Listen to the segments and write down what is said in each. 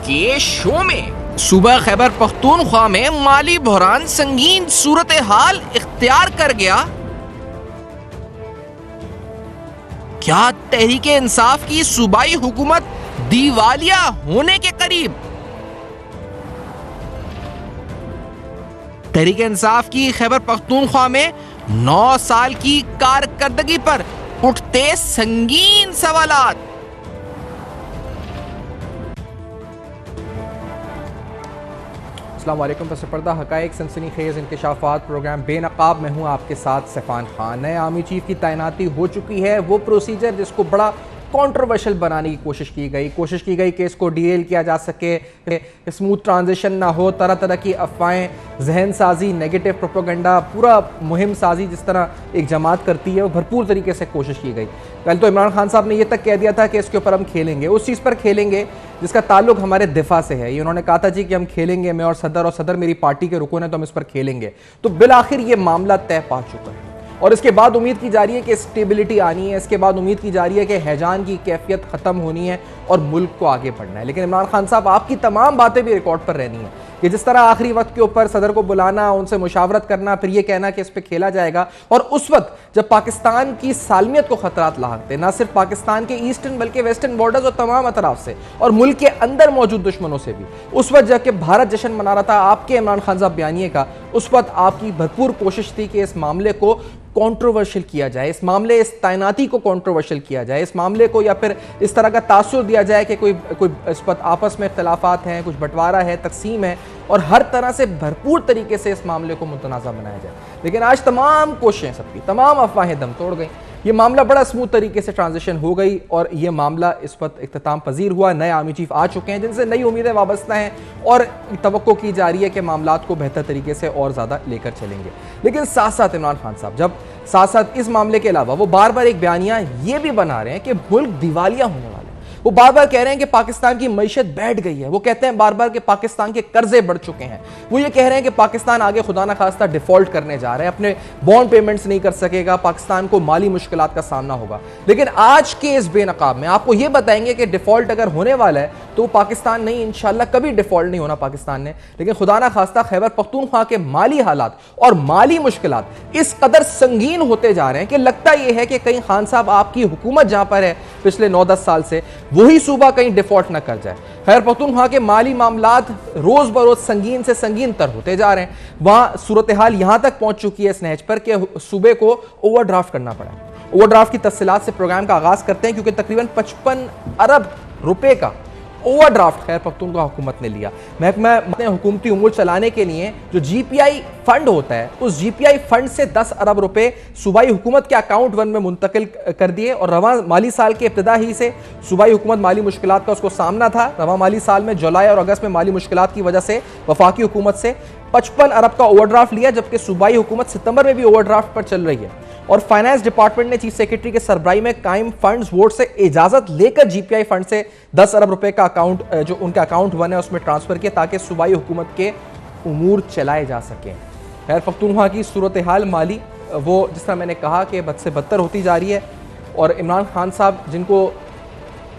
के शो में सूबा खैबर पख्तूनख्वा में माली बहरान संगीन सूरत हाल इख्तियार कर गया। क्या तहरीके इंसाफ की सूबाई हुकूमत दिवालिया होने के करीब? तहरीके इंसाफ की खैबर पख्तूनख्वा में 9 साल की कारकर्दगी पर उठते संगीन सवालात। अस्सलाम वालेकुम। पस पर्दा हक़ाइक़ सनसनीखेज़ इंकशाफ़ात प्रोग्राम बेनकाब में हूँ आपके साथ सफ़ान खान। नए आर्मी चीफ की तैनाती हो चुकी है। वो प्रोसीजर जिसको बड़ा कंट्रोवर्शियल बनाने की कोशिश की गई कि इसको डील किया जा सके, स्मूथ ट्रांजिशन ना हो, तरह तरह की अफवाहें, जहन साजी, नेगेटिव प्रोपेगेंडा, पूरा मुहिम साजी जिस तरह एक जमात करती है वो भरपूर तरीके से कोशिश की गई। पहले तो इमरान खान साहब ने ये तक कह दिया था कि इसके ऊपर हम खेलेंगे, उस चीज़ पर खेलेंगे जिसका ताल्लुक हमारे दिफा से है। ये उन्होंने कहा था जी कि हम खेलेंगे, मैं और सदर मेरी पार्टी के रुकन है तो हम इस पर खेलेंगे। तो बिल आखिर ये मामला तय पा चुका है और इसके बाद उम्मीद की जा रही है कि स्टेबिलिटी आनी है। इसके बाद उम्मीद की जा रही है कि हैजान की कैफियत ख़त्म होनी है और मुल्क को आगे बढ़ना है। लेकिन इमरान खान साहब, आपकी तमाम बातें भी रिकॉर्ड पर रहनी है कि जिस तरह आखिरी वक्त के ऊपर सदर को बुलाना, उनसे मुशावरत करना, फिर ये कहना कि इस पर खेला जाएगा, और उस वक्त जब पाकिस्तान की सालमियत को खतरात लाहक थे, ना सिर्फ पाकिस्तान के ईस्टर्न बल्कि वेस्टर्न बॉर्डर्स और तमाम अतराफ से और मुल्क के अंदर मौजूद दुश्मनों से भी, उस वक्त जबकि भारत जश्न मना रहा था आपके इमरान खान साहब बयानिए का, उस वक्त आपकी भरपूर कोशिश थी कि इस मामले को कंट्रोवर्शियल किया जाए, इस तैनाती को कंट्रोवर्शियल किया जाए, इस मामले को या फिर इस तरह का तासुर दिया जाए कि कोई इस पर आपस में इख्तलाफात हैं, कुछ बंटवारा है, तकसीम है, और हर तरह से भरपूर तरीके से इस मामले को मुतनाज़ा बनाया जाए। लेकिन आज तमाम कोशिशें, सबकी तमाम अफवाहें दम तोड़ गई। ये मामला बड़ा स्मूथ तरीके से ट्रांजिशन हो गई और ये मामला इस वक्त इख्तिताम पजीर हुआ। नए आर्मी चीफ आ चुके हैं जिनसे नई उम्मीदें वाबस्ता हैं और तवक्को की जा रही है कि मामलात को बेहतर तरीके से और ज़्यादा लेकर चलेंगे। लेकिन साथ साथ इमरान खान साहब जब साथ साथ इस मामले के अलावा वो बार बार एक बयानिया ये भी बना रहे हैं कि मुल्क दिवालिया होने वाला है। वो बार बार कह रहे हैं कि पाकिस्तान की मईशत बैठ गई है। वो कहते हैं बार बार कि पाकिस्तान के कर्जे बढ़ चुके हैं। वो ये कह रहे हैं कि पाकिस्तान आगे खुदा ना खास्ता डिफॉल्ट करने जा रहा है, अपने बॉन्ड पेमेंट्स नहीं कर सकेगा, पाकिस्तान को माली मुश्किलात का सामना होगा। लेकिन आज के इस बेनकाब में आपको ये बताएंगे कि डिफॉल्ट अगर होने वाला है तो पाकिस्तान नहीं, इंशाल्लाह कभी डिफॉल्ट नहीं होना पाकिस्तान ने। लेकिन खुदा ना खास्ता खैबर पख्तूनख्वा के माली हालात और माली मुश्किलात इस कदर संगीन होते जा रहे हैं कि लगता यह है कि कहीं खान साहब आपकी हुकूमत जहां पर है पिछले 9-10 साल से, वही सूबा कहीं डिफॉल्ट ना कर जाए। खैबर पख्तूनख्वा के माली मामलात रोज बरोज संगीन से संगीन तर होते जा रहे हैं। वहां सूरत हाल यहां तक पहुंच चुकी है इस नहज पर कि सूबे को ओवरड्राफ्ट करना पड़ा। ओवरड्राफ्ट की तफसीलात से प्रोग्राम का आगाज करते हैं क्योंकि तकरीबन 55 अरब रुपए का ओवरड्राफ्ट खैबर पख्तूनख्वा हुकूमत ने लिया। महकमा हुकूमती उमूर चलाने के लिए जो जीपीआई फंड होता है, उस जीपीआई फंड से 10 अरब रुपए सूबाई हुकूमत के अकाउंट 1 में मुंतकिल कर दिए और रवां माली साल के इब्तिदा ही से सूबाई हुकूमत माली मुश्किलात का उसको सामना था। रवां माली साल में जुलाई और अगस्त में माली मुश्किलात की वजह से वफाकी हुकूमत से 55 अरब का ओवरड्राफ्ट लिया, जबकि सूबाई हुकूमत सितंबर में भी ओवरड्राफ्ट पर चल रही है। और फाइनेंस डिपार्टमेंट ने चीफ सेक्रेटरी के सरबराही में कायम फंड्स बोर्ड से इजाजत लेकर जीपीआई फंड से 10 अरब रुपए का अकाउंट, जो उनका अकाउंट 1 है, उसमें ट्रांसफर किया ताकि सूबाई हुकूमत के उमूर चलाए जा सकें। खैर पख्तूनख्वा की सूरत हाल माली वो जिस तरह मैंने कहा कि बद से बदतर होती जा रही है और इमरान खान साहब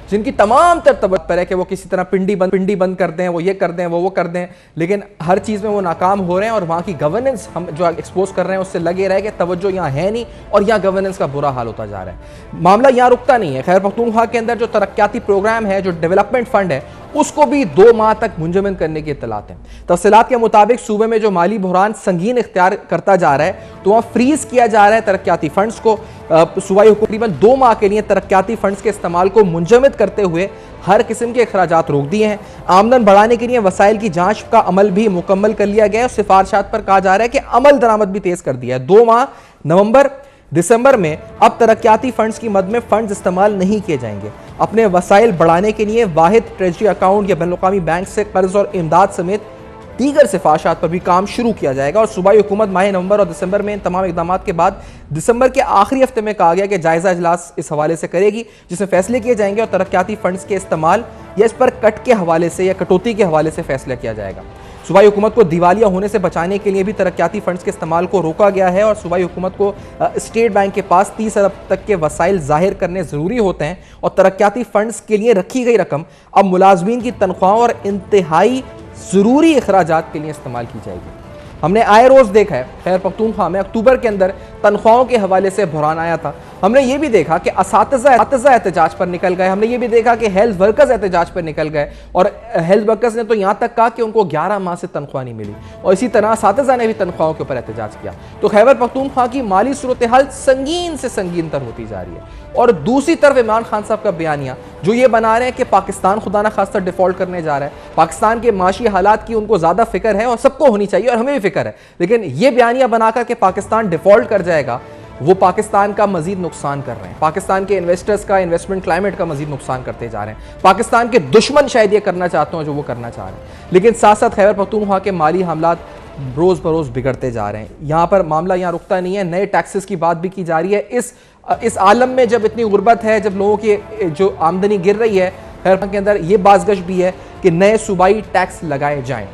जिनकी तमाम तरतब पर है कि वो किसी तरह पिंडी बंद कर दें, वो ये कर दें, वो कर दें, लेकिन हर चीज़ में वो नाकाम हो रहे हैं और वहाँ की गवर्नेंस हम जो एक्सपोज कर रहे हैं उससे लगे रहे कि तवज्जो यहाँ है नहीं और यहाँ गवर्नेंस का बुरा हाल होता जा रहा है। मामला यहाँ रुकता नहीं है। खैबर पख्तूनख्वा के अंदर जो तरक्याती प्रोग्राम है, जो डेवलपमेंट फंड है, उसको भी 2 माह तक मुंजमद करने की इत्तलात हैं। तफसीलात के मुताबिक सूबे में जो माली बहरान संगीन इख्तियार करता जा रहा है तो वहाँ फ्रीज किया जा रहा है तरक्याती फंड्स को। सूबाई हुकूमत तकरीबन 2 माह के लिए तरक्याती फंड्स के इस्तेमाल को मुंजमद करते हुए हर किस्म के अखराजात रोक दिए हैं। आमदन बढ़ाने के लिए वसाइल की जांच का अमल भी मुकम्मल कर लिया गया है। सिफारिशात पर कहा जा रहा है कि अमल दरामद भी तेज कर दिया है। 2 माह नवंबर दिसंबर में अब तरक्याती फंड्स की मद में फंड्स इस्तेमाल नहीं किए जाएंगे। अपने वसाइल बढ़ाने के लिए वाहिद ट्रेजरी अकाउंट या बैनुल-अक़वामी बैंक से कर्ज और इमदाद समेत दीगर सिफारिशात पर भी काम शुरू किया जाएगा। और सूबाई हुकूमत माह नवंबर और दिसंबर में इन तमाम इकदाम के बाद दिसंबर के आखिरी हफ्ते में कहा गया कि जायजा इजलास इस हवाले से करेगी जिसमें फैसले किए जाएंगे और तरक्याती फंड्स के इस्तेमाल या इस पर कट के हवाले से या कटौती के हवाले से फैसला किया जाएगा। सूबाई हुकूमत को दिवालिया होने से बचाने के लिए भी तरक्याती फंड्स के इस्तेमाल को रोका गया है और सूबाई हुकूमत को स्टेट बैंक के पास 30 अरब तक के वसाइल जाहिर करने ज़रूरी होते हैं और तरक्याती फंड्स के लिए रखी गई रकम अब मुलाजमीन की तनख्वाहों और इंतहाई ज़रूरी अखराजात के लिए इस्तेमाल की जाएगी। हमने आए रोज़ देखा है खैबर पख्तूनख्वा में अक्टूबर के अंदर तनख्वाहों के हवाले से बहरान आया था। हमने ये भी देखा कि असातिज़ा एहतजाज पर निकल गए। हमने ये भी देखा कि हेल्थ वर्कर्स एहतजाज पर निकल गए और हेल्थ वर्कर्स ने तो यहाँ तक कहा कि उनको 11 माह से तनख्वाह नहीं मिली और इसी तरह असातिज़ा ने भी तनख्वाहों के ऊपर एहतजाज किया। तो खैबर पख्तूनख्वा की माली सूरत हाल संगीन से संगीन तर होती जा रही है और दूसरी तरफ इमरान खान साहब का बयानिया जो ये बना रहे हैं कि पाकिस्तान खुदा न खास्ता डिफॉल्ट करने जा रहा है, पाकिस्तान के माशी हालात की उनको ज़्यादा फिक्र है और सबको होनी चाहिए और हमें भी फिक्र है, लेकिन ये बयानिया बनाकर के पाकिस्तान डिफॉल्ट कर जाएगा, वो पाकिस्तान का मजीद नुकसान कर रहे हैं, पाकिस्तान के इन्वेस्टर्स का, इन्वेस्टमेंट क्लाइमेट का मजीद नुकसान करते जा रहे हैं। पाकिस्तान के दुश्मन शायद ये करना चाहते हो जो वो करना चाह रहे हैं, लेकिन साथ साथ खैबर पख्तूनख्वा के माली हालात रोज़ बरोज़ बिगड़ते जा रहे हैं। यहाँ पर मामला यहाँ रुकता नहीं है, नए टैक्सेस की बात भी की जा रही है। इस आलम में जब इतनी गुर्बत है, जब लोगों की जो आमदनी गिर रही है, खैबर के अंदर ये बाज़गश भी है कि नए सूबाई टैक्स लगाए जाएँ।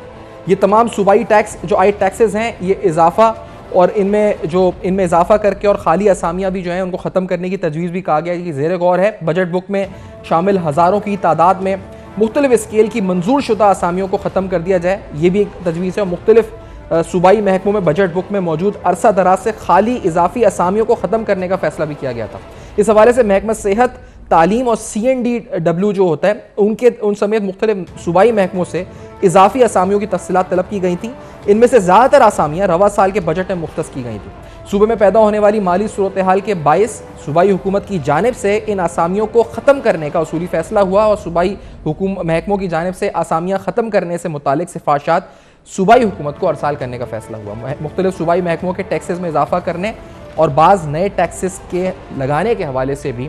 ये तमाम सूबाई टैक्स जो आए टैक्सेस हैं, ये इजाफा और इनमें इजाफा करके और खाली असामियाँ भी जो हैं उनको ख़त्म करने की तजवीज़ भी कहा गया है कि ज़ेर गौर है। बजट बुक में शामिल हज़ारों की तादाद में मुख्तलिफ स्केल की मंजूर शुदा असामियों को ख़त्म कर दिया जाए, ये भी एक तजवीज़ है। मुख्तलिफ सूबाई महकमों में बजट बुक में मौजूद अरसा दराज से खाली इजाफी असामियों को ख़त्म करने का फैसला भी किया गया था। इस हवाले से महकमा सेहत, तालीम और CNDW जो होता है उन समेत मुख्तलिफ सूबाई महकमों से इजाफी असामियों की तफसीलात तलब की गई थी। इनमें से ज़्यादातर असामियाँ रवा साल के बजट में मुख्तस की गई थी। सूबे में पैदा होने वाली माली सूरत हाल के बायस सूबाई हुकूमत की जानिब से इन असामियों को ख़त्म करने का उसूली फ़ैसला हुआ और सूबाई महकमों की जानिब से असामियाँ ख़त्म करने से मुतालिक सिफारशात सूबाई हुकूमत को अरसाल करने का फैसला हुआ। मुख्तलिफ सूबाई महकमों के टैक्सेस में इजाफा करने और बाज़ नए टैक्सेस के लगाने के हवाले से भी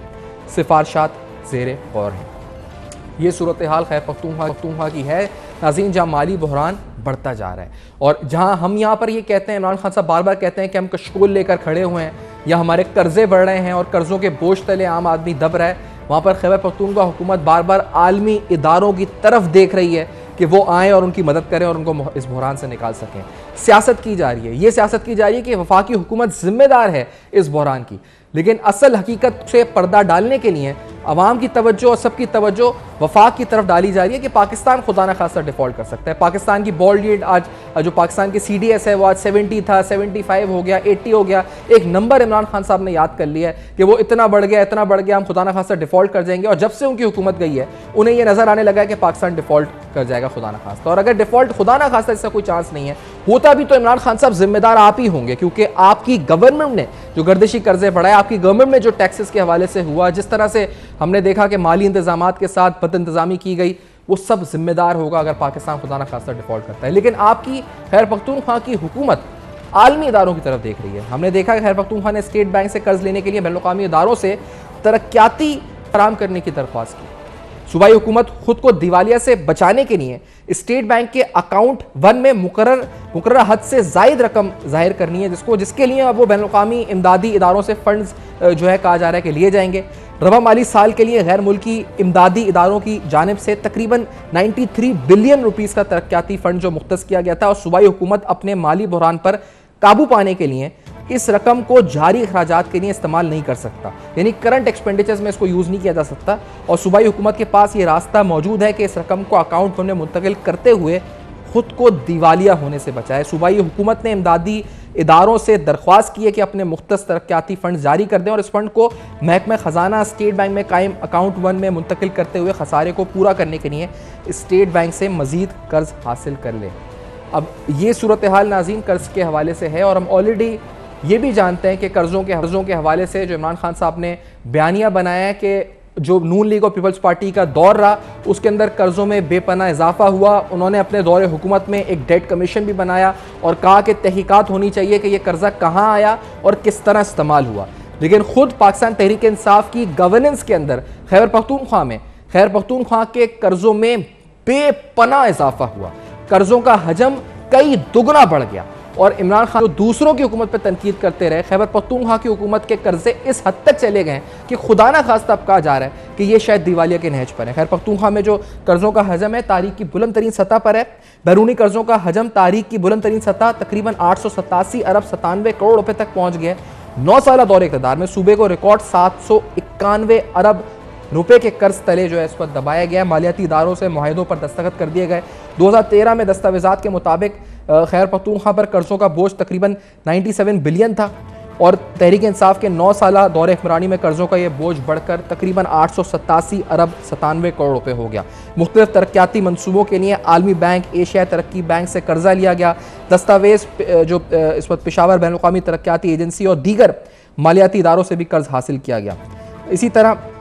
सिफारशात ज़ेरे गौर हैं। ये सूरत हाल खैबर पख्तूनख्वा की है नाज़रीन, जहाँ माली बहरान बढ़ता जा रहा है और जहाँ हम यहाँ पर ये कहते हैं, इमरान खान साहब बार बार कहते हैं कि हम कशकोल लेकर खड़े हुए हैं या हमारे कर्जे बढ़ रहे हैं और कर्ज़ों के बोझ तले आम आदमी दब रहा है, वहाँ पर खैबर पख्तूनख्वा हुकूमत बार बार आलमी इदारों की तरफ देख रही है कि वो आएँ और उनकी मदद करें और उनको इस बहरान से निकाल सकें। सियासत की जा रही है, ये सियासत की जा रही है कि वफाकी हुकूमत जिम्मेदार है इस बहरान की, लेकिन असल हकीकत से पर्दा डालने के लिए अवाम की तवज्जो और सबकी तवज्जो वफाक की तरफ डाली जा रही है कि पाकिस्तान खुदा न खास्ता डिफॉल्ट कर सकता है। पाकिस्तान की बॉल्ड यील्ड आज जो पाकिस्तान की CDS है वो आज 70 था, 75 हो गया, 80 हो गया। एक नंबर इमरान खान साहब ने याद कर लिया है कि वो इतना बढ़ गया, हम खुदा न खास्ता डिफॉल्ट कर जाएंगे और जब से उनकी हुकूमत गई है उन्हें यह नजर आने लगा है कि पाकिस्तान डिफॉल्ट कर जाएगा खुदा न खास्ता। और अगर डिफॉल्ट खुदा न खास्ता इसका कोई चांस नहीं है, होता भी तो इमरान खान साहब जिम्मेदार आप ही होंगे, क्योंकि आपकी गवर्नमेंट ने जो गर्दिशी कर्जे बढ़ाए, आपकी गवर्नमेंट में जो टैक्सेस के हवाले से हुआ, जिस तरह से हमने देखा कि माली इंतजामात के साथ बद इंतजामी की गई, वो सब जिम्मेदार होगा अगर पाकिस्तान खुदा न खास्ता डिफॉल्ट करता है। लेकिन आपकी खैबर पख्तूनख्वा की हुकूमत आलमी इदारों की तरफ देख रही है। हमने देखा कि खैबर पख्तूनख्वा ने स्टेट बैंक से कर्ज लेने के लिए बैनुल अक़वामी इदारों से तरक्याती फराहम करने की दरख्वास्त की। सूबाई हुकूमत खुद को दिवालिया से बचाने के लिए स्टेट बैंक के अकाउंट 1 में मुकर्रर हद से जायद रकम जाहिर करनी है, जिसके लिए अब वो बैनुल अक़वामी इमदादी इदारों से फंड्स जो है कहा जा रहा है कि लिए जाएंगे। रवा माली साल के लिए गैर मुल्की इमदादी इदारों की जानिब से तकरीबन 93 बिलियन रुपीस का तरक्याती फंड जो मुख्तस किया गया था और सूबाई हुकूमत अपने माली बहरान पर काबू पाने के लिए इस रकम को जारी अखराजात के लिए इस्तेमाल नहीं कर सकता, यानी करंट एक्सपेंडिचर्स में इसको यूज़ नहीं किया जा सकता। और सूबाई हुकूमत के पास ये रास्ता मौजूद है कि इस रकम को अकाउंट में मुंतकिल करते हुए खुद को दिवालिया होने से बचाए। सूबाई हुकूमत ने इमदादी इदारों से दरख्वास्त की है कि अपने मुख्तस तरक्याती फंड जारी कर दें और इस फंड को महकमा ख़जाना स्टेट बैंक में कायम अकाउंट 1 में मुंतकिल करते हुए खसारे को पूरा करने के लिए स्टेट बैंक से मज़ीद कर्ज हासिल कर लें। अब ये सूरत हाल नाज़रीन कर्ज के हवाले से है और हम ऑलरेडी ये भी जानते हैं कि कर्ज़ों के हवाले से जो इमरान खान साहब ने बयानिया बनाया है कि जो नून लीग और पीपल्स पार्टी का दौर रहा उसके अंदर कर्ज़ों में बेपनाह इजाफा हुआ। उन्होंने अपने दौरे हुकूमत में एक डेट कमीशन भी बनाया और कहा कि तहकीकात होनी चाहिए कि यह कर्जा कहाँ आया और किस तरह इस्तेमाल हुआ। लेकिन खुद पाकिस्तान तहरीक इंसाफ की गवर्नेंस के अंदर खैबर पख्तूनख्वा के कर्ज़ों में बेपनाह इजाफा हुआ, कर्ज़ों का हजम कई दुगना बढ़ गया और इमरान खान जो दूसरों की हुकूमत पर तनकीद करते रहे, खैबर पख्तूनख्वा की हुकूमत के कर्जे इस हद तक चले गए कि खुदा ना खास्ता अब कहा जा रहा है कि ये शायद दिवालिया के नहज पर है। खैबर पख्तूनख्वा में जो कर्जों का हजम है तारीख की बुलंद तरीन सतह पर है। बैरूनी कर्जों का हजम तारीख की बुलंद तरीन सतह तकरीबन 887 अरब 97 करोड़ रुपए तक पहुंच गया। 9 साल दौरे इक़्तिदार में सूबे को रिकॉर्ड 791 अरब रुपए के कर्ज तले जो है इस वक्त दबाया गया। मालियाती इदारों से मुआहिदों पर दस्तखत कर दिए गए। 2013 में दस्तावेजात के मुताबिक खैबर पख्तूनख्वा पर कर्जों का बोझ तकरीबन 97 बिलियन था और तहरीक इंसाफ के 9 साल दौरे हुक्मरानी में कर्जों का यह बोझ बढ़कर तकरीबन 887 अरब 97 करोड़ रुपए हो गया। मुख्तलिफ तरक्याती मनसूबों के लिए आलमी बैंक, एशिया तरक्की बैंक से कर्जा लिया गया। दस्तावेज जो इस वक्त पेशावर बैनुल अक़वामी तरक्याती एजेंसी और दीगर मालियाती इदारों से भी कर्ज हासिल किया गया। इसी तरह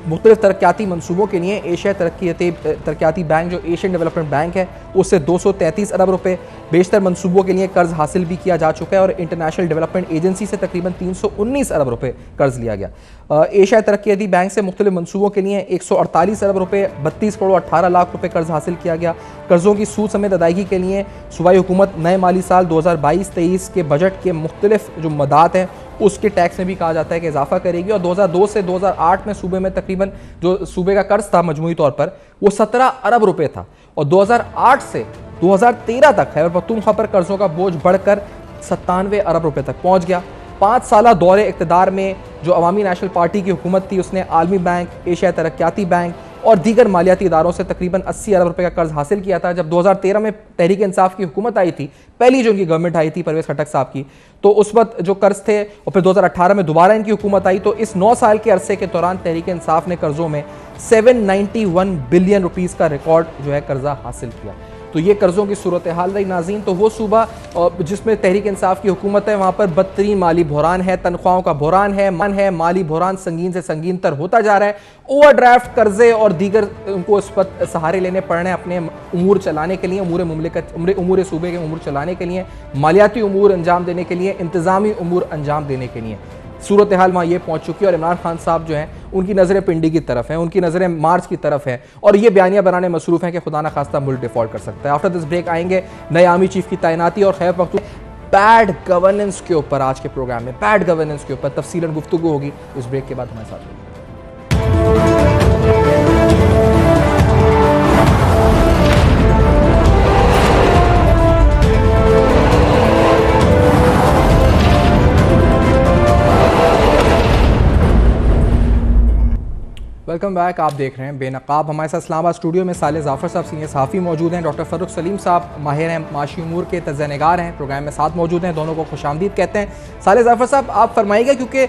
मुख्तलिफ तरक्याती मनसूबों के लिए एशिया तरक्याती बैंक जो एशियन डेवलपमेंट बैंक है उससे 233 अरब रुपए, बेशतर मनसूबों के लिए कर्ज हासिल भी किया जा चुका है और इंटरनेशनल डेवलपमेंट एजेंसी से तकरीबन 319 अरब रुपए कर्ज लिया गया। एशिया तरक्याती बैंक से मुख्तलिफ मनसूबों के लिए 148 अरब रुपए, 32 करोड़ 18 लाख रुपए कर्ज हासिल किया गया। कर्जों की सूद समेत अदायगी के लिए सूबाई हुकूमत नए माली साल 2022-23 के बजट के मुख्तलिफ जो मदात हैं उसके टैक्स में भी कहा जाता है कि इजाफा करेगी और 2002 से 2008 में सूबे में तकरीबन जो सूबे का कर्ज था मजमूई तौर पर वो 17 अरब रुपए था और 2008 से 2013 तक खैबर पख्तूनख्वा पर कर्जों का बोझ बढ़कर 97 अरब रुपए तक पहुंच गया। 5 साल दौरे इक़्तिदार में जो अवामी नेशनल पार्टी की हुकूमत थी उसने आलमी बैंक, एशिया तरक्याती बैंक और दीगर मालियाती इदारों से तकरीबन 80 अरब रुपए का कर्ज हासिल किया था। जब 2013 में तहरीक इंसाफ की हुकूमत आई थी, पहली जो उनकी गवर्नमेंट आई थी परवेज खटक साहब की, तो उस वक्त जो कर्ज थे और फिर 2018 में दोबारा इनकी हुकूमत आई तो इस 9 साल के अरसे के दौरान तहरीक इंसाफ ने कर्जों में 791 बिलियन रुपीस का रिकॉर्ड जो है कर्जा हासिल किया। तो ये कर्जों की सूरत हाल रही नाज़रीन। तो वो सूबा जिसमें तहरीक इंसाफ की हुकूमत है वहाँ पर बदतरीन माली बहरान है, तनख्वाहों का बहरान है, माली बहरान संगीन से संगीन तर होता जा रहा है। ओवरड्राफ्ट कर्जे और दीगर उनको इस वक्त सहारे लेने पड़ रहे हैं अपने उमूर चलाने के लिए, उमूर सूबे के उमूर चलाने के लिए, मालियाती उमूर अंजाम देने के लिए, इंतज़ामी उमूर अंजाम देने के लिए। सूरत हाल वहाँ ये पहुँच चुकी है और इमरान खान साहब जो हैं उनकी नज़रें पिंडी की तरफ हैं, उनकी नज़रें मार्च की तरफ हैं और ये बयानियाँ बनाने मसरूफ़ हैं कि खुदा न खास्ता मुल्क डिफ़ॉल्ट कर सकता है। आफ्टर दिस ब्रेक आएंगे नए आर्मी चीफ की तैनाती और खैबर पख्तूनख्वा बैड गवर्नेंस के ऊपर। आज के प्रोग्राम में बैड गवर्नेंस के ऊपर तफसीलन गुफ्तगू होगी। इस ब्रेक के बाद हमारे साथ होगी। Welcome back. आप देख रहे हैं बेनकाब। हमारे साथ इस्लामाबाद स्टूडियो में साले जाफ़र साहब सीनियर सहाफ़ी मौजूद हैं। डॉक्टर फ़र्रुख सलीम साहब माहिर हैं, माशी उमूर के तज़्ज़ियानिगार हैं, प्रोग्राम में साथ मौजूद हैं। दोनों को खुशामदीद कहते हैं। साले जाफ़र साहब आप फरमाइएगा, क्योंकि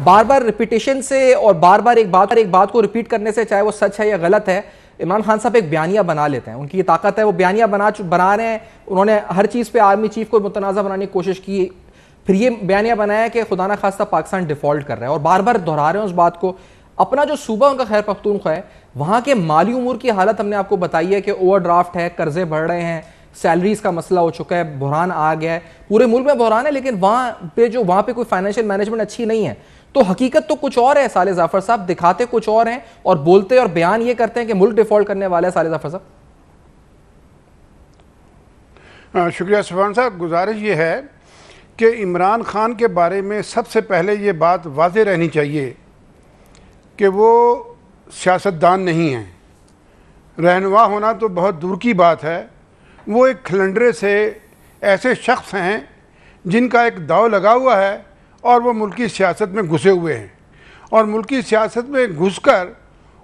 बार बार रिपीटेशन से और बार बार एक बात को रिपीट करने से, चाहे वो सच है या गलत है, इमरान खान साहब एक बयानिया बना लेते हैं। उनकी ये ताकत है, वो बयानिया बना रहे हैं। उन्होंने हर चीज़ पर आर्मी चीफ को मुतनाज़ा बनाने की कोशिश की, फिर ये बयानिया बनाया कि खुदा न खास्ता पाकिस्तान डिफ़ॉल्ट कर रहा है और बार बार दोहरा रहे हैं उस बात को। अपना जो सूबा उनका खैबर पख्तूनख्वा है, वहाँ के माली उमूर की हालत हमने आपको बताई है कि ओवरड्राफ्ट है, कर्जे बढ़ रहे हैं, सैलरीज का मसला हो चुका है, बहरान आ गया है, पूरे मुल्क में बहरान है, लेकिन वहाँ पे कोई फाइनेंशियल मैनेजमेंट अच्छी नहीं है। तो हकीकत तो कुछ और है साले जाफ़र साहब, दिखाते कुछ और हैं और बोलते और बयान ये करते हैं कि मुल्क डिफॉल्ट करने वाला है। साले जाफ़र साहब शुक्रिया सफ़ान साहब। गुजारिश ये है कि इमरान खान के बारे में सबसे पहले ये बात वाज़ेह रहनी चाहिए कि वो सियासतदान नहीं हैं। रहनुमा होना तो बहुत दूर की बात है, वो एक खलंडरे से ऐसे शख्स हैं जिनका एक दाव लगा हुआ है और वो मुल्की सियासत में घुसे हुए हैं और मुल्की सियासत में घुसकर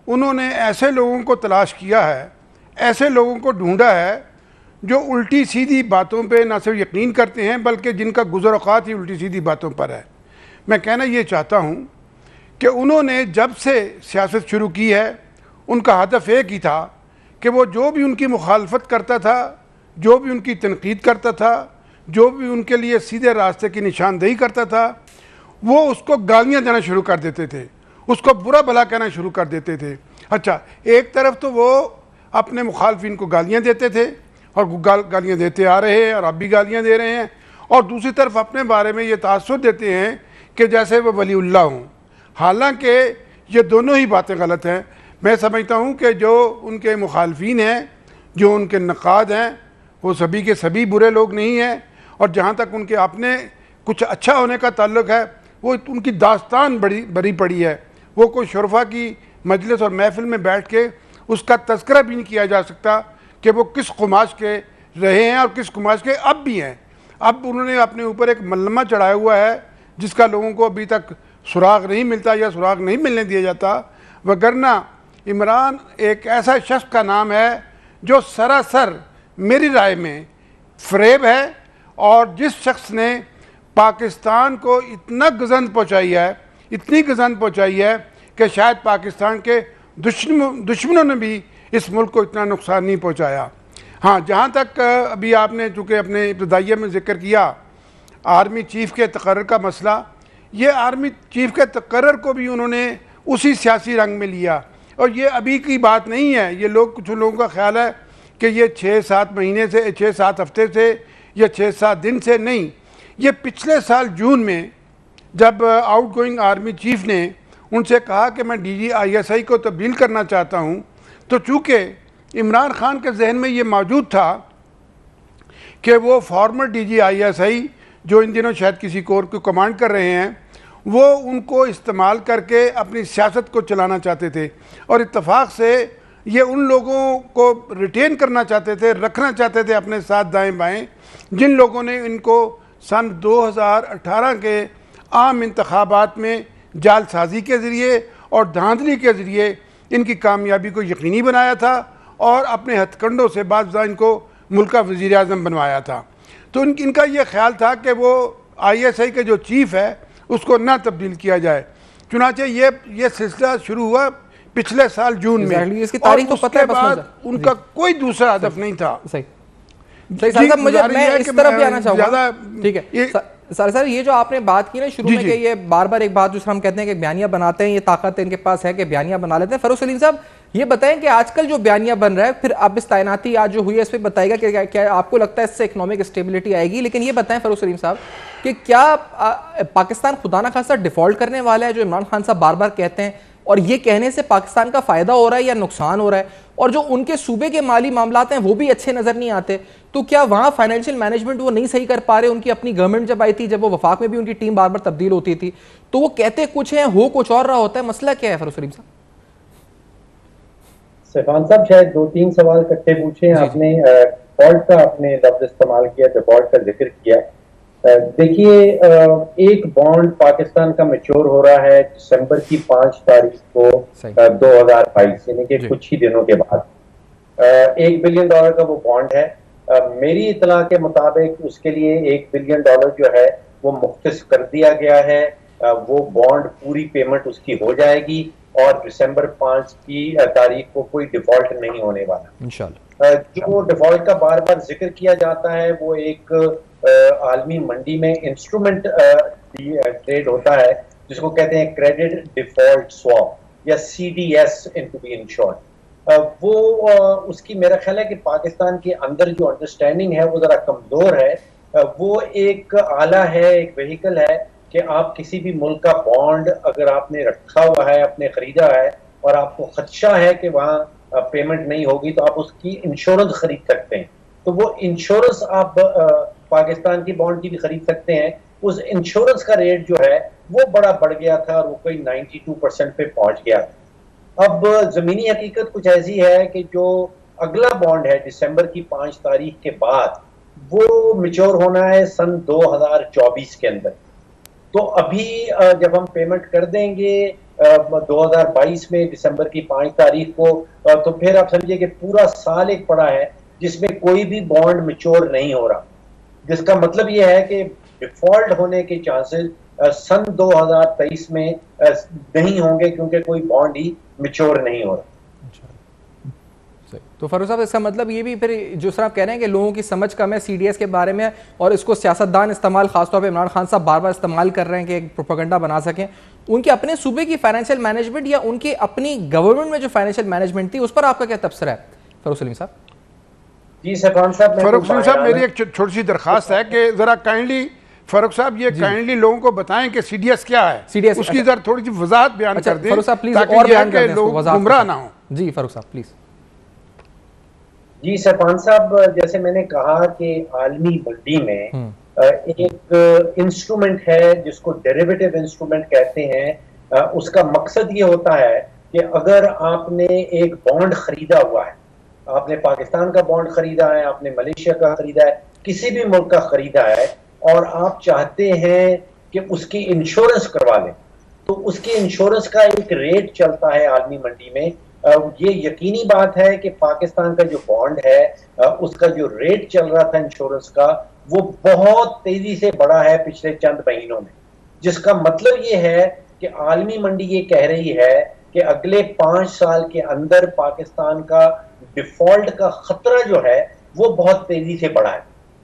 उन्होंने ऐसे लोगों को तलाश किया है, ऐसे लोगों को ढूंढा है जो उल्टी सीधी बातों पे ना सिर्फ यकीन करते हैं बल्कि जिनका गुज़र औक़ात ही उल्टी सीधी बातों पर है। मैं कहना ये चाहता हूँ कि उन्होंने जब से सियासत शुरू की है उनका हदफ एक ही था कि वो जो भी उनकी मुखालफत करता था, जो भी उनकी तनकीद करता था, जो भी उनके लिए सीधे रास्ते की निशानदेही करता था, वो उसको गालियाँ देना शुरू कर देते थे, उसको बुरा भला कहना शुरू कर देते थे। अच्छा, एक तरफ तो वो अपने मुखालफिन को गालियाँ देते थे और गालियाँ देते आ रहे हैं और अब भी गालियाँ दे रहे हैं, और दूसरी तरफ अपने बारे में ये तासुर देते हैं कि जैसे वो वलीउल्लाह हों। हालांकि ये दोनों ही बातें गलत हैं। मैं समझता हूँ कि जो उनके मुखालफिन हैं, जो उनके नक़ाद हैं, वो सभी के सभी बुरे लोग नहीं हैं और जहाँ तक उनके अपने कुछ अच्छा होने का ताल्लुक है, वो उनकी दास्तान बड़ी पड़ी है। वो कोई शुरफा की मजलिस और महफिल में बैठ के उसका तज़किरा भी नहीं किया जा सकता कि वो किस खुमाश के रहे हैं और किस खुमाश के अब भी हैं। अब उन्होंने अपने ऊपर एक मलमा चढ़ाया हुआ है जिसका लोगों को अभी तक सुराग नहीं मिलता या सुराग नहीं मिलने दिया जाता। वगरना इमरान एक ऐसा शख्स का नाम है जो सरासर मेरी राय में फ़रेब है, और जिस शख्स ने पाकिस्तान को इतना गज़न पहुँचाई है, इतनी गज़न पहुँचाई है कि शायद पाकिस्तान के दुश्मनों ने भी इस मुल्क को इतना नुकसान नहीं पहुँचाया। हाँ, जहाँ तक अभी आपने चूँकि अपने इब्तदाइया में ज़िक्र किया आर्मी चीफ़ के तकर्रर का मसला, ये आर्मी चीफ़ के तकर्रर को भी उन्होंने उसी सियासी रंग में लिया, और ये अभी की बात नहीं है। ये कुछ लोगों का ख्याल है कि ये 6-7 महीने से, 6-7 हफ्ते से या 6-7 दिन से नहीं, ये पिछले साल जून में जब आउट गोइंग आर्मी चीफ़ ने उनसे कहा कि मैं DGISI को तब्दील करना चाहता हूँ, तो चूँकि इमरान खान के जहन में ये मौजूद था कि वो फॉर्मर DGISI जो इन दिनों शायद किसी कोर को कमांड कर रहे हैं, वो उनको इस्तेमाल करके अपनी सियासत को चलाना चाहते थे, और इत्तफाक से ये उन लोगों को रिटेन करना चाहते थे, रखना चाहते थे अपने साथ दाएं बाएं, जिन लोगों ने इनको सन 2018 के आम इंतखाबात में जालसाजी के ज़रिए और धांधली के ज़रिए इनकी कामयाबी को यकीनी बनाया था और अपने हथकंडों से बाज़ इनको मुल्क का वज़ीर आज़म बनवाया था। तो इनका ये ख्याल था कि वो ISI के जो चीफ़ है उसको ना तब्दील किया जाए। चुनाचे ये सिलसिला शुरू हुआ पिछले साल जून में, इसकी तारीख तो पता है, बाद उनका कोई दूसरा हदफ नहीं था। सही साहब, मैं इस तरफ भी आना चाहूँगा। ठीक है सर, ये जो आपने बात की ना शुरू में कि ये बार बार एक बात दूसरा हम कहते हैं कि बयानिया बनाते हैं, ये ताकत इनके पास है कि बयानिया बना लेते हैं। फरूख सलीम साहब, ये बताएं कि आजकल जो बयानिया बन रहा है, फिर अब इस तैनाती आज जो हुई है इस पर बताएगा कि क्या आपको लगता है इससे इकोनॉमिक स्टेबिलिटी आएगी। लेकिन ये बताएं फरूख सलीम साहब कि क्या पाकिस्तान खुदा ना खासा डिफॉल्ट करने वाला है, जो इमरान खान साहब बार बार कहते हैं, और ये कहने से पाकिस्तान का फायदा हो रहा है या नुकसान हो रहा है? और जो उनके सूबे के माली मामलात हैं वो भी अच्छे नजर नहीं आते, तो क्या वहां फाइनेंशियल मैनेजमेंट वो नहीं सही कर पा रहे? उनकी अपनी गवर्नमेंट जब आई थी, जब वो वफाक में भी उनकी टीम बार बार तब्दील होती थी, तो वो कहते कुछ है हो कुछ और रहा होता है। मसला क्या है फरूख सलीम साहब? सैफान साहब, शायद 2-3 सवाल इकट्ठे पूछे आपने। डिफॉल्ट का आपने लफ्ज इस्तेमाल किया, डिफॉल्ट का जिक्र किया। देखिए, एक बॉन्ड पाकिस्तान का मैच्योर हो रहा है दिसंबर की 5 तारीख को 2022, यानी कि कुछ ही दिनों के बाद। $1 बिलियन का वो बॉन्ड है। मेरी इतला के मुताबिक उसके लिए $1 बिलियन जो है वो मुख्तस कर दिया गया है। वो बॉन्ड पूरी पेमेंट उसकी हो जाएगी और दिसंबर 5 की तारीख को कोई डिफॉल्ट नहीं होने वाला इंशाल्लाह। जो डिफॉल्ट का बार बार जिक्र किया जाता है वो एक आलमी मंडी में इंस्ट्रूमेंट ट्रेड होता है जिसको कहते हैं क्रेडिट डिफॉल्ट स्वैप या CDS to be in short. वो उसकी मेरा ख्याल है कि पाकिस्तान के अंदर जो अंडरस्टैंडिंग है वो जरा कमजोर है। वो एक आला है, एक व्हीकल है कि आप किसी भी मुल्क का बॉन्ड अगर आपने रखा हुआ है, आपने खरीदा है और आपको खदशा है कि वहाँ पेमेंट नहीं होगी, तो आप उसकी इंश्योरेंस खरीद सकते हैं। तो वो इंश्योरेंस आप पाकिस्तान की बॉन्ड की भी खरीद सकते हैं। उस इंश्योरेंस का रेट जो है वो बड़ा बढ़ गया था और वो कोई 92% पे पहुंच गया था। अब जमीनी हकीकत कुछ ऐसी है कि जो अगला बॉन्ड है दिसंबर की 5 तारीख के बाद, वो मैच्योर होना है सन 2024 के अंदर। तो अभी जब हम पेमेंट कर देंगे 2022 में दिसंबर की 5 तारीख को, तो फिर आप समझिए कि पूरा साल एक पड़ा है जिसमें कोई भी बॉन्ड मैच्योर नहीं हो रहा, जिसका मतलब ये है कि डिफॉल्ट होने के चांसेस सन 2023 में नहीं होंगे क्योंकि कोई बॉन्ड ही मैच्योर नहीं हो रहा। तो फरूख साहब, इसका मतलब ये भी फिर जो सर आप कह रहे हैं कि लोगों की समझ कम है CDS के बारे में, और इसको सियासतदान इस्तेमाल, खासतौर पे इमरान खान साहब बार बार इस्तेमाल कर रहे हैं कि एक प्रोपेगेंडा बना सकें। उनके अपने सूबे की फाइनेंशियल मैनेजमेंट या उनकी अपनी गवर्नमेंट में जो फाइनेंशियल मैनेजमेंट थी उस पर आपका क्या तबसरा है फरूख सलीम साहब? जी सफान साहब, फरूख साहब, मेरी एक छोटी सी दरख्वास्त है कि जरा काइंडली फरूख साहब ये काइंडली लोगों को बताएं कि CDS क्या है, CDS उसकी जरा थोड़ी सी वजाहत बयान कर दें ताकि लोग गुमराह ना हो। जी फरूख साहब प्लीज। जी सरफान साहब, जैसे मैंने कहा कि आलमी मंडी में एक इंस्ट्रूमेंट है जिसको डेरिवेटिव इंस्ट्रूमेंट कहते हैं। उसका मकसद ये होता है कि अगर आपने एक बॉन्ड खरीदा हुआ है, आपने पाकिस्तान का बॉन्ड खरीदा है, आपने मलेशिया का खरीदा है, किसी भी मुल्क का खरीदा है और आप चाहते हैं कि उसकी इंश्योरेंस करवा लें, तो उसके इंश्योरेंस का एक रेट चलता है आलमी मंडी में। ये यकीनी बात है कि पाकिस्तान का जो बॉन्ड है उसका जो रेट चल रहा था इंश्योरेंस का, वो बहुत तेजी से बढ़ा है पिछले चंद महीनों में, जिसका मतलब ये है कि आलमी मंडी ये कह रही है कि अगले 5 साल के अंदर पाकिस्तान का डिफॉल्ट का खतरा जो है वो बहुत तेजी से बढ़ा है।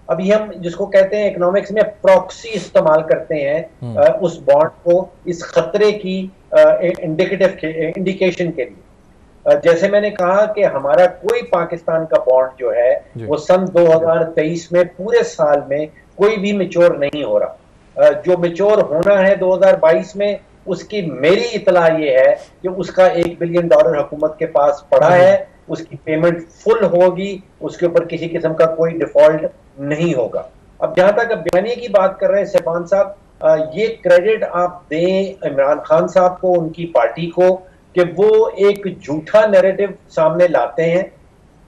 अभी हम जिसको कहते हैं इकोनॉमिक्स में प्रॉक्सी इस्तेमाल करते हैं उस बॉन्ड को इस खतरे की इंडिकेशन के लिए। जैसे मैंने कहा कि हमारा कोई पाकिस्तान का बॉन्ड जो है वो सन 2023 में पूरे साल में कोई भी मैच्योर नहीं हो रहा। जो मैच्योर होना है 2022 में, उसकी मेरी इतला ये है कि उसका $1 बिलियन हुकूमत के पास पड़ा है, उसकी पेमेंट फुल होगी, उसके ऊपर किसी किस्म का कोई डिफॉल्ट नहीं होगा। अब जहां तक बयानी की बात कर रहे हैं सैफान साहब, ये क्रेडिट आप दें इमरान खान साहब को, उनकी पार्टी को, कि वो एक झूठा नैरेटिव सामने लाते हैं।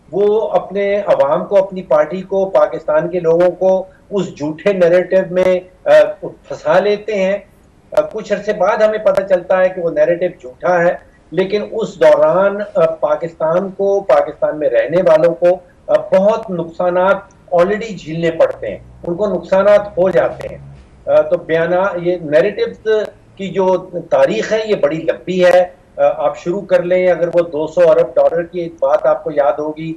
वो अपने अवाम को, अपनी पार्टी को, पाकिस्तान के लोगों को उस झूठे नैरेटिव में फंसा लेते हैं। कुछ अरसे बाद हमें पता चलता है कि वो नैरेटिव झूठा है, लेकिन उस दौरान पाकिस्तान को, पाकिस्तान में रहने वालों को बहुत नुकसानात ऑलरेडी झेलने पड़ते हैं, उनको नुकसानात हो जाते हैं। तो बयाना ये नैरेटिव की जो तारीख है ये बड़ी लंबी है। आप शुरू कर लें, अगर वो $200 अरब की एक बात आपको याद होगी,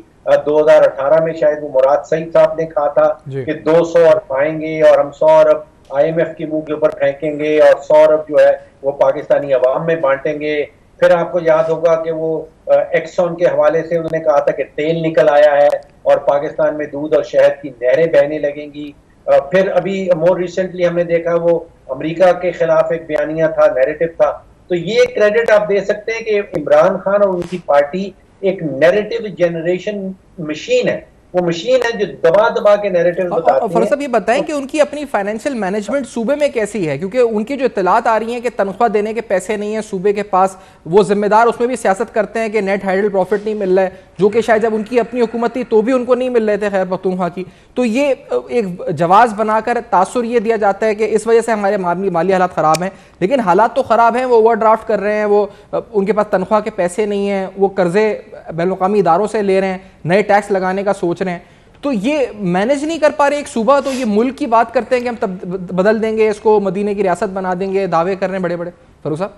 2018 में शायद वो मुराद सईद साहब ने कहा था कि 200 अरब आएंगे और हम 100 अरब IMF के मुंह के ऊपर फेंकेंगे और 100 अरब जो है वो पाकिस्तानी अवाम में बांटेंगे। फिर आपको याद होगा कि वो एक्सॉन के हवाले से उन्होंने कहा था कि तेल निकल आया है और पाकिस्तान में दूध और शहद की नहरें बहने लगेंगी। फिर अभी मोर रिसेंटली हमने देखा वो अमेरिका के खिलाफ एक बयानिया था, नैरेटिव था। तो ये क्रेडिट आप दे सकते हैं कि इमरान खान और उनकी पार्टी एक नैरेटिव जनरेशन मशीन है। वो मशीन है जो दबा दबा के नैरेटिव बताती है। फरूख साहब ये बताएं कि उनकी अपनी फाइनेंशियल मैनेजमेंट सूबे में कैसी है, क्योंकि उनकी जो इत्तलात आ रही हैं कि तनख्वाह देने के पैसे नहीं है सूबे के पास, वो जिम्मेदार उसमें भी सियासत करते हैं कि नेट हाइडल प्रॉफिट नहीं मिल रहा है, जो कि शायद जब उनकी अपनी हुकूमत थी तो भी उनको नहीं मिल रहे थे खैबर पख्तूनख्वा की। तो ये एक जवाब बनाकर तासुर ये दिया जाता है कि इस वजह से हमारे माली हालात ख़राब हैं, लेकिन हालात तो ख़राब हैं, वो ओवरड्राफ्ट कर रहे हैं, वो उनके पास तनख्वाह के पैसे नहीं हैं, वो कर्जे बैनुल-अक़वामी इदारों से ले रहे हैं, नए टैक्स लगाने का सोच रहे हैं। तो ये मैनेज नहीं कर पा रहे एक सूबा। तो ये मुल्क की बात करते हैं कि हम तब बदल देंगे, इसको मदीने की रियासत बना देंगे, दावे कर रहे हैं बड़े बड़े। फरूख साहब,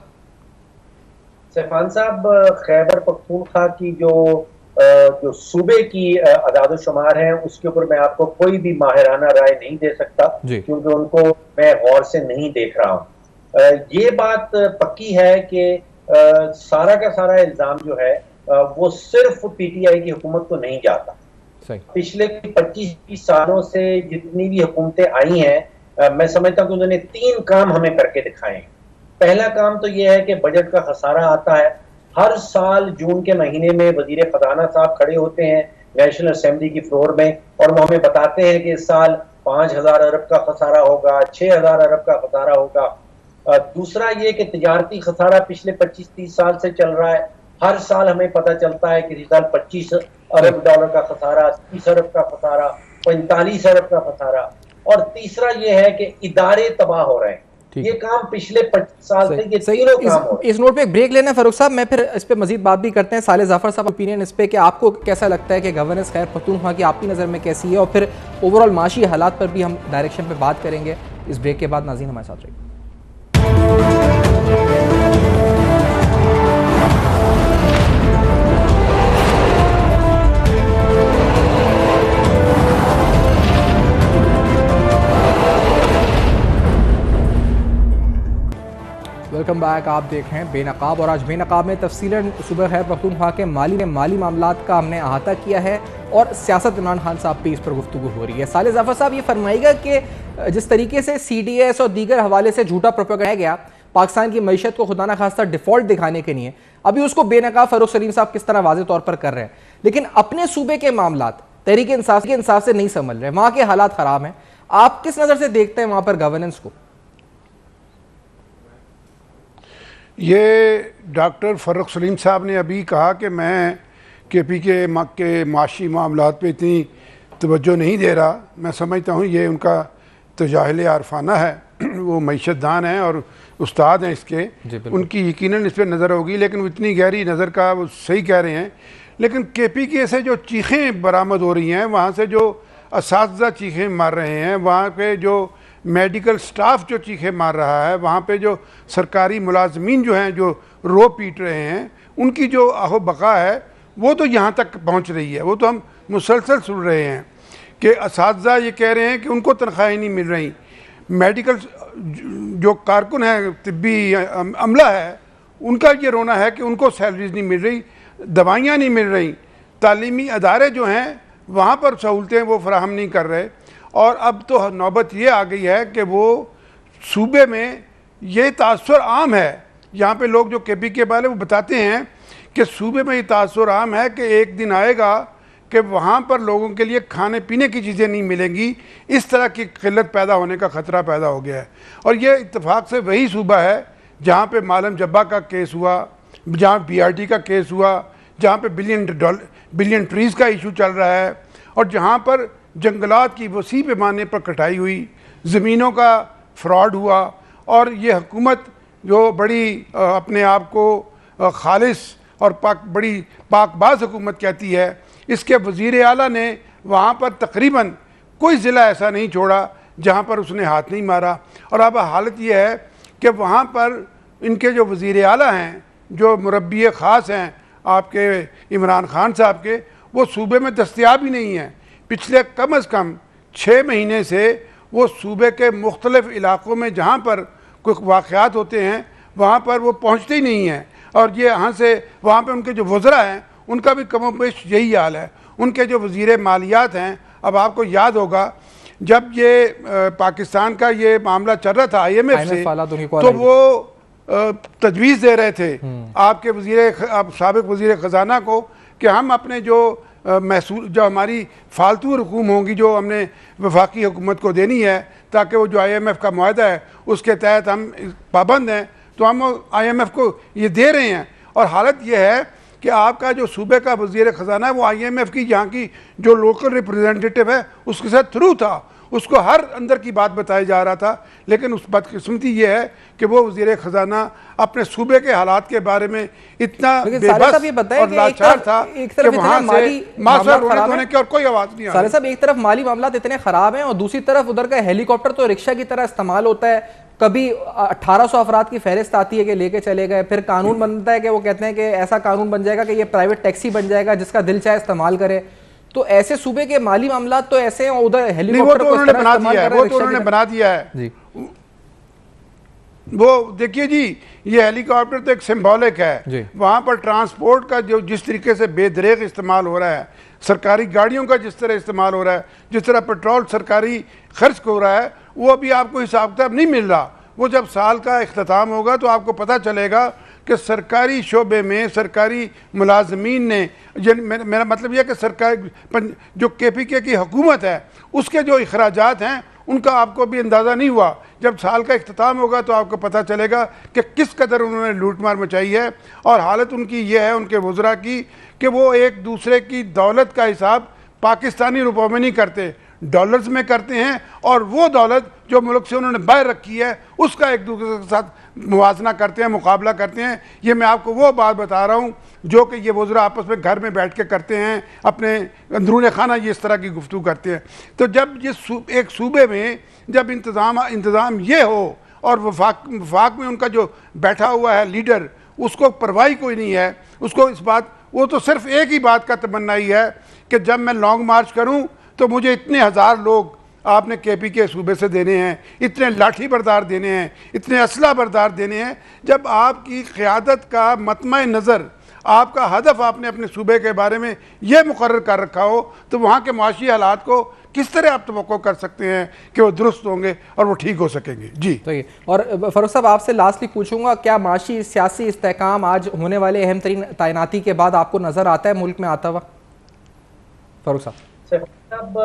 सैफान साहब, खैबर पख्तूनख्वा की जो सूबे की अदाद-ओ-शुमार है उसके ऊपर मैं आपको कोई भी माहिराना राय नहीं दे सकता, क्योंकि उनको मैं गौर से नहीं देख रहा हूँ। ये बात पक्की है कि सारा का सारा इल्जाम जो है वो सिर्फ PTI की हुकूमत को नहीं जाता। पिछले 25-30 सालों से जितनी भी हुकूमतें आई हैं, मैं समझता हूँ कि उन्होंने 3 काम हमें करके दिखाए हैं। पहला काम तो यह है कि बजट का खसारा आता है। हर साल जून के महीने में वजीर खजाना साहब खड़े होते हैं नेशनल असेंबली की फ्लोर में और वो हमें बताते हैं कि इस साल 5,000 अरब का खसारा होगा, 6,000 अरब का खसारा होगा। दूसरा ये कि तिजारती खसारा पिछले 25-30 साल से चल रहा है। हर साल हमें पता चलता है कि इस साल 25 अरब डॉलर का खसारा, 30 अरब का खसारा, 45 अरब का खसारा। और तीसरा ये है कि इदारे तबाह हो रहे हैं। ये काम पिछले 25 साल से ये तीनों काम हो रहे हैं। इस नोट पे एक ब्रेक लेना है फरूख साहब, मैं फिर इस पे मजीद बात भी करते हैं। साले जाफर साहब ओपिनियन इस पे कि आपको कैसा लगता है कि गवर्नेंस खैबर पख्तूनख्वा की आपकी नज़र में कैसी है, और फिर ओवरऑल माशी हालात पर भी हम डायरेक्शन पे बात करेंगे इस ब्रेक के बाद। नाज़रीन हमारे साथ रहिए। Welcome back. आप देख रहे हैं बेनकाब, और आज बेनकाब में तफसीलन सूबा खैबर पख्तूनख्वा के माली मामलात का हमने अहाता किया है और सियासत इमरान खान साहब पे इस पर गुफ्तगू हो रही है। साले जाफर साहब ये फरमाइएगा कि जिस तरीके से CDS और दीगर हवाले से झूठा प्रोपेगेंडा गया पाकिस्तान की मईशत को खुदा न खास्ता डिफॉल्ट दिखाने के लिए, अभी उसको बेनकाब फ़ारूक सलीम साहब किस तरह वाज़ेह तौर पर कर रहे हैं, लेकिन अपने सूबे के मामलात तहरीक इंसाफ से नहीं संभल रहे। वहाँ के हालात ख़राब हैं, आप किस नज़र से देखते हैं वहाँ पर गवर्नेंस को? ये डॉक्टर फ़र्रुख सलीम साहब ने अभी कहा कि मैं KP के माशी मामलात पे इतनी तवज्जो नहीं दे रहा। मैं समझता हूँ ये उनका तजाहिल आरफाना है। वो मईशतदान हैं और उस्ताद हैं इसके, उनकी यकीनन इस पर नज़र होगी, लेकिन वो इतनी गहरी नज़र का वो सही कह रहे हैं। लेकिन KP से जो चीखें बरामद हो रही हैं, वहाँ से जो असातिज़ा चीखें मार रहे हैं, वहाँ पे जो मेडिकल स्टाफ जो चीखें मार रहा है, वहाँ पे जो सरकारी मुलाजमीन जो हैं जो रो पीट रहे हैं, उनकी जो आहो बका है वो तो यहाँ तक पहुँच रही है। वो तो हम मुसलसल सुन रहे हैं कि असातिज़ा ये कह रहे हैं कि उनको तनख्वाहें नहीं मिल रही, मेडिकल जो कारकुन है, तिब्बी अमला है, उनका ये रोना है कि उनको सैलरीज नहीं मिल रही, दवाइयाँ नहीं मिल रही, तालीमी अदारे जो हैं वहाँ पर सहूलतें वो फराहम नहीं कर रहे। और अब तो नौबत ये आ गई है कि वो सूबे में ये तासुर आम है। यहाँ पे लोग जो KP के वाले वो बताते हैं कि सूबे में ये तासुर आम है कि एक दिन आएगा कि वहाँ पर लोगों के लिए खाने पीने की चीज़ें नहीं मिलेंगी, इस तरह की किल्लत पैदा होने का ख़तरा पैदा हो गया है। और ये इत्तेफाक से वही सूबा है जहाँ पे मालम जब्बा का केस हुआ, जहाँ BRT का केस हुआ, जहाँ पे बिलियन ट्रीज़ का इशू चल रहा है, और जहाँ पर जंगलात की वसी पैमाने पर कटाई हुई, ज़मीनों का फ्रॉड हुआ। और ये हुकूमत जो बड़ी अपने आप को खालिस और बड़ी पाकबाज हुकूमत कहती है, इसके वज़ीर आला ने वहाँ पर तकरीबन कोई ज़िला ऐसा नहीं छोड़ा जहाँ पर उसने हाथ नहीं मारा। और अब हालत ये है कि वहाँ पर इनके जो वज़ीर आला हैं, जो मुरब्बी ख़ास हैं आपके इमरान खान साहब के, वो सूबे में दस्तयाब ही नहीं है। पिछले कम अज़ कम 6 महीने से वो सूबे के मुख्तलिफ़ इलाक़ों में जहाँ पर कोई वाक़यात होते हैं वहाँ पर वो पहुँचते ही नहीं हैं। और ये यहाँ से वहाँ पे उनके जो वज़रा हैं उनका भी कमो बेश यही हाल है। उनके जो वज़ीर मालियात हैं, अब आपको याद होगा जब ये पाकिस्तान का ये मामला चल रहा था IMF से, तो वो तजवीज़ दे रहे थे आपके साबिक़ वज़ीर ख़जाना को कि हम अपने जो महसूल जो हमारी फालतू रकूम होंगी जो हमने वफाकी हुकूमत को देनी है ताकि वो जो IMF का मुआहदा है उसके तहत हम पाबंद हैं, तो हम IMF को ये दे रहे हैं। और हालत ये है कि आपका जो सूबे का वज़ीर ख़जाना है वो IMF की यहाँ की जो लोकल रिप्रेजेंटेटिव है उसके साथ थ्रू था, उसको हर अंदर की बात बताया जा रहा था। लेकिन उस बदकिस्मती ये है कि वो वज़ीर ख़जाना अपने सूबे के हालात के बारे में इतना बेबस और लाचार था कि वहाँ से मासूम होने की और कोई आवाज़ नहीं आ रही। साहब, एक तरफ माली मामला इतने ख़राब हैं और दूसरी तरफ उधर का हेलीकॉप्टर तो रिक्शा की तरह इस्तेमाल होता है। कभी 1800 अफराद की फहरिस्त आती है कि लेके चले गए, फिर कानून बनता है कि वो कहते हैं कि ऐसा कानून बन जाएगा कि ये प्राइवेट टैक्सी बन जाएगा जिसका दिल चाहे इस्तेमाल करे। तो ऐसे सूबे के माली मामला तो ऐसे हैं, उधर हेलीकॉप्टर को उन्होंने बना दिया है, वो तो उन्होंने बना दिया है जी। वो देखिए जी, ये हेलीकॉप्टर तो एक सिंबॉलिक है। वहाँ पर ट्रांसपोर्ट का जो जिस तरीके से बेदरेग इस्तेमाल हो रहा है, सरकारी गाड़ियों का जिस तरह इस्तेमाल हो रहा है, जिस तरह पेट्रोल सरकारी खर्च हो रहा है, वो अभी आपको हिसाब किताब नहीं मिल रहा। वो जब साल का इख्तिताम होगा तो आपको पता चलेगा कि सरकारी शोबे में सरकारी मुलाजमीन ने, मेरा मतलब यह कि सरकारी जो KPK की हुकूमत है उसके जो अखराजात हैं उनका आपको भी अंदाज़ा नहीं हुआ। जब साल का इख्तिताम होगा तो आपको पता चलेगा कि किस कदर उन्होंने लूटमार मचाई है। और हालत उनकी ये है, उनके वज़रा की, कि वो एक दूसरे की दौलत का हिसाब पाकिस्तानी रुपयों में नहीं करते, डॉलर्स में करते हैं। और वो दौलत जो मुल्क से उन्होंने बाहर रखी है उसका एक दूसरे के साथ मुवाजना करते हैं, मुकाबला करते हैं। ये मैं आपको वो बात बता रहा हूँ जो कि ये वज़रा आपस में घर में बैठ के करते हैं, अपने अंदरून खाना ये इस तरह की गुफ्तगू करते हैं। तो जब ये एक सूबे में जब इंतज़ाम ये हो और वफाक में उनका जो बैठा हुआ है लीडर, उसको परवाही कोई नहीं है, उसको इस बात, वो तो सिर्फ एक ही बात का तमन्ना ही है कि जब मैं लॉन्ग मार्च करूँ तो मुझे इतने हज़ार लोग आपने KPK सूबे से देने हैं, इतने लाठी बरदार देने हैं, इतने असला बरदार देने हैं। जब आपकी क़यादत का मतमा नज़र, आपका हदफ आपने अपने सूबे के बारे में यह मुकर्रर कर रखा हो, तो वहाँ के माशी हालात को किस तरह आप तवक्को कर सकते हैं कि वो दुरुस्त होंगे और वो ठीक हो सकेंगे। जी तो ये, और फ़ारूक साहब आपसे लास्टली पूछूंगा, क्या माशी सियासी इस्तेहकाम आज होने वाले अहम तरीन तैनाती के बाद आपको नज़र आता है मुल्क में आता हुआ? फ़ारूक साहब। अब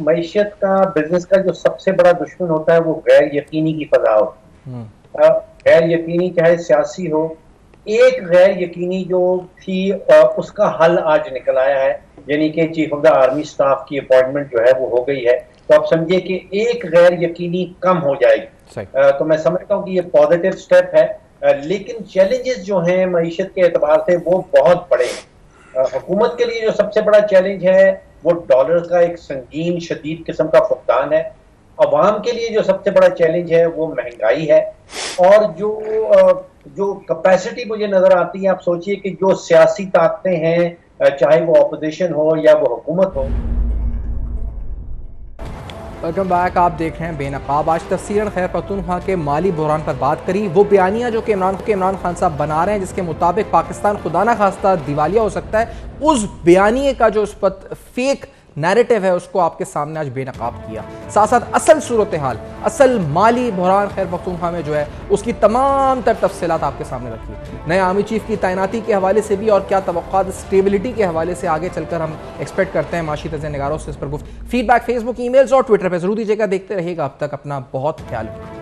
मईशत का, बिजनेस का जो सबसे बड़ा दुश्मन होता है वो गैर यकीनी की फजा होती है। गैर यकीनी चाहे सियासी हो, एक गैर यकीनी जो थी उसका हल आज निकल आया है, यानी कि chief of the army staff की अपॉइंटमेंट जो है वो हो गई है। तो आप समझिए कि एक गैर यकीनी कम हो जाएगी। तो मैं समझता हूँ कि ये पॉजिटिव स्टेप है, लेकिन चैलेंजेस जो हैं मईशत के एतबार से वो बहुत बड़े हैं। हुकूमत के लिए जो सबसे बड़ा चैलेंज है वो डॉलर का एक संगीन शदीद किस्म का फुकदान है। अवाम के लिए जो सबसे बड़ा चैलेंज है वो महंगाई है। और जो कैपेसिटी मुझे नजर आती है, आप सोचिए कि जो सियासी ताकतें हैं, चाहे वो अपोजिशन हो या वो हुकूमत हो। वेलकम बैक, आप देख रहे हैं बेनकाब। आज तफसीरन खैबर पख्तूनख्वा के माली बहरान पर बात करी। वो बयानिया जो कि इमरान खान साहब बना रहे हैं, जिसके मुताबिक पाकिस्तान खुदा ना खास्ता दिवालिया हो सकता है, उस बयानिए का जो उस पर फेक नैरेटिव है उसको आपके सामने आज बेनकाब किया। साथ साथ असल सूरत हाल, असल माली बहरान खैबर पख्तूनख्वा में जो है उसकी तमाम तर तफसीलात आपके सामने रखी। नए आर्मी चीफ की तैनाती के हवाले से भी और क्या तवक्कुआत स्टेबिलिटी के हवाले से आगे चलकर हम एक्सपेक्ट करते हैं माशी तज़ निगारों से इस पर गुफ्त। फीडबैक फेसबुक, ईमेल्स और ट्विटर पर जरूर दीजिएगा। देखते रहिएगा। अब तक अपना बहुत ख्याल रखिए।